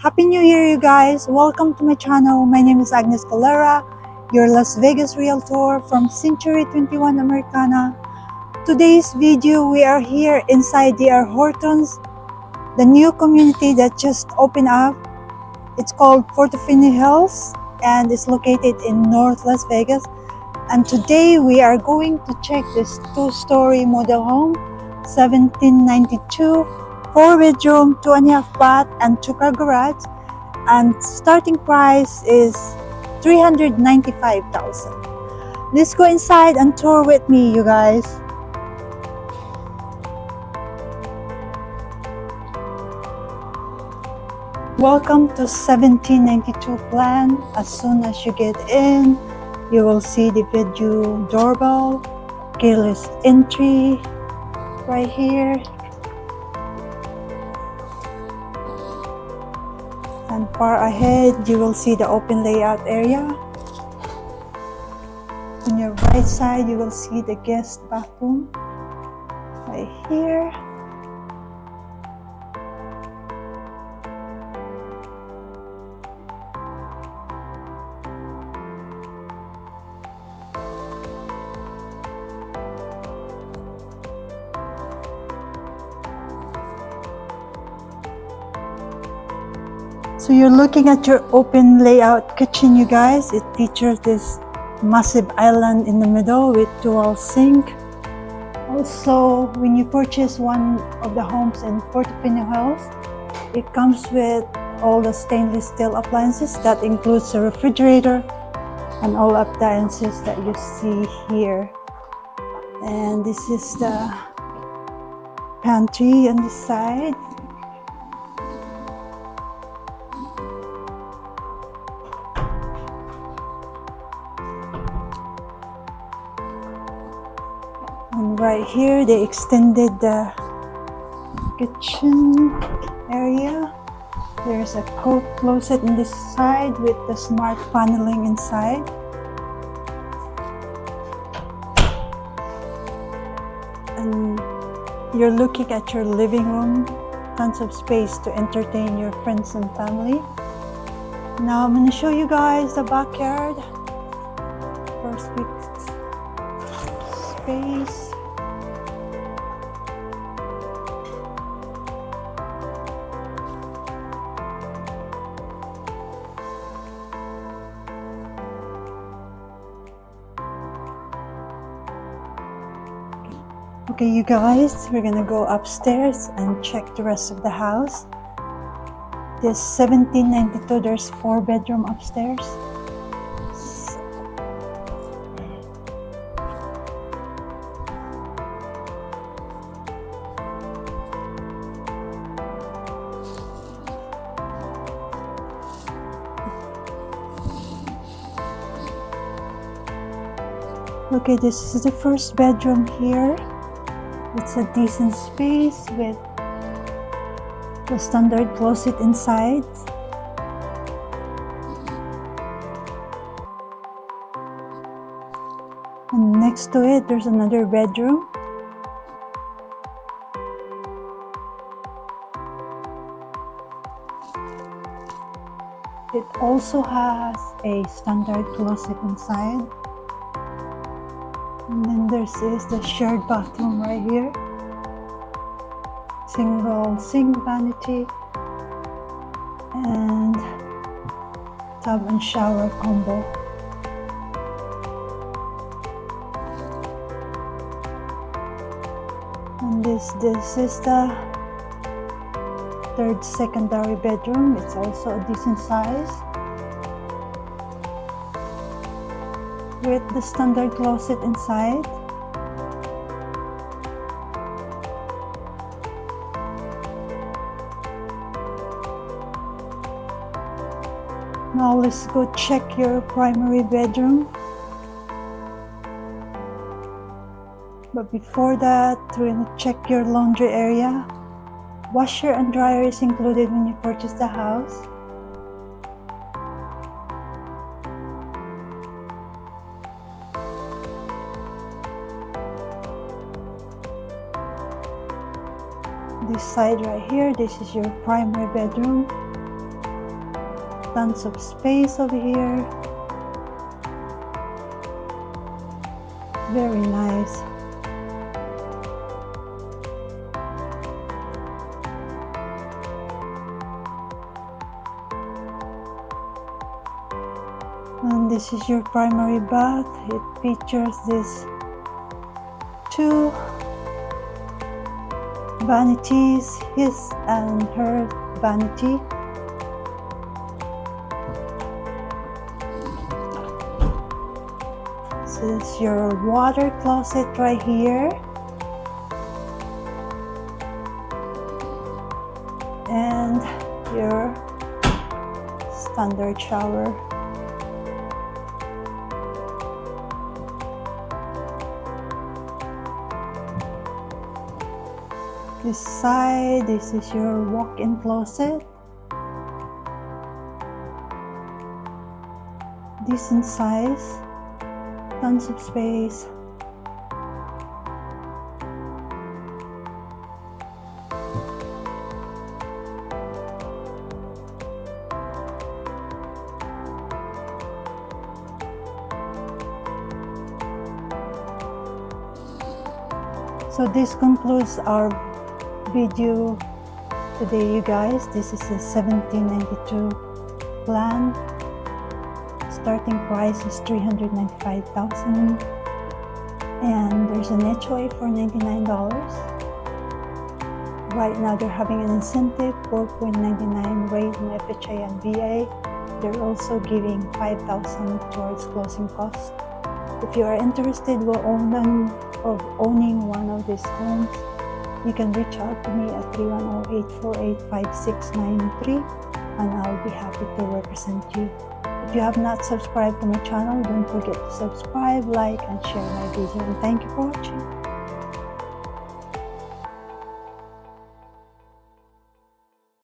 Happy New Year, you guys! Welcome to my channel. My name is Agnes Calera, your Las Vegas Realtor from Century 21 Americana. Today's video, we are here inside the Hortons, the new community that just opened up. It's called Portofino Hills and it's located in North Las Vegas. And today we are going to check this two-story model home, 1792. 4-bedroom, 2.5 bath, and 2-car garage, and starting price is $395,000. Let's go inside and tour with me, you guys. Welcome to 1792 plan. As soon as you get in, you will see the video doorbell, keyless entry right here. And far ahead, you will see the open layout area. On your right side, you will see the guest bathroom right here. So you're looking at your open layout kitchen, you guys. It features this massive island in the middle with dual sink. Also, when you purchase one of the homes in Portofino Hills, it comes with all the stainless steel appliances. That includes a refrigerator and all appliances that you see here. And this is the pantry on this side. And right here, they extended the kitchen area. There's a coat closet on this side with the smart paneling inside. And you're looking at your living room, tons of space to entertain your friends and family. Now I'm going to show you guys the backyard. First big space. Okay, you guys, we're gonna go upstairs and check the rest of the house. This 1792, there's 4 bedroom upstairs. Okay, this is the first bedroom here. It's a decent space with the standard closet inside. And next to it, there's another bedroom. It also has a standard closet inside. And then this is the shared bathroom right here. Single sink vanity and tub and shower combo. And this is the third secondary bedroom. It's also a decent size with the standard closet inside. Now let's go check your primary bedroom. But before that, we're gonna check your laundry area. Washer and dryer is included when you purchase the house. This side right here, this is your primary bedroom. Tons of space over here. Very nice. And this is your primary bath. It features this 2 vanities, his and her vanity. This is your water closet right here. And your standard shower. This side, this is your walk-in closet. Decent size, tons of space. So this concludes our video today, you guys. This is a 1792 plan. Starting price is $395,000 and there's an HOA for $99. Right now they're having an incentive, 4.99 rate in FHA and VA. They're also giving $5,000 towards closing costs. If you are interested of owning one of these homes, you can reach out to me at 310-848-5693 and I'll be happy to represent you. If you have not subscribed to my channel, don't forget to subscribe, like, and share my video. And thank you for watching.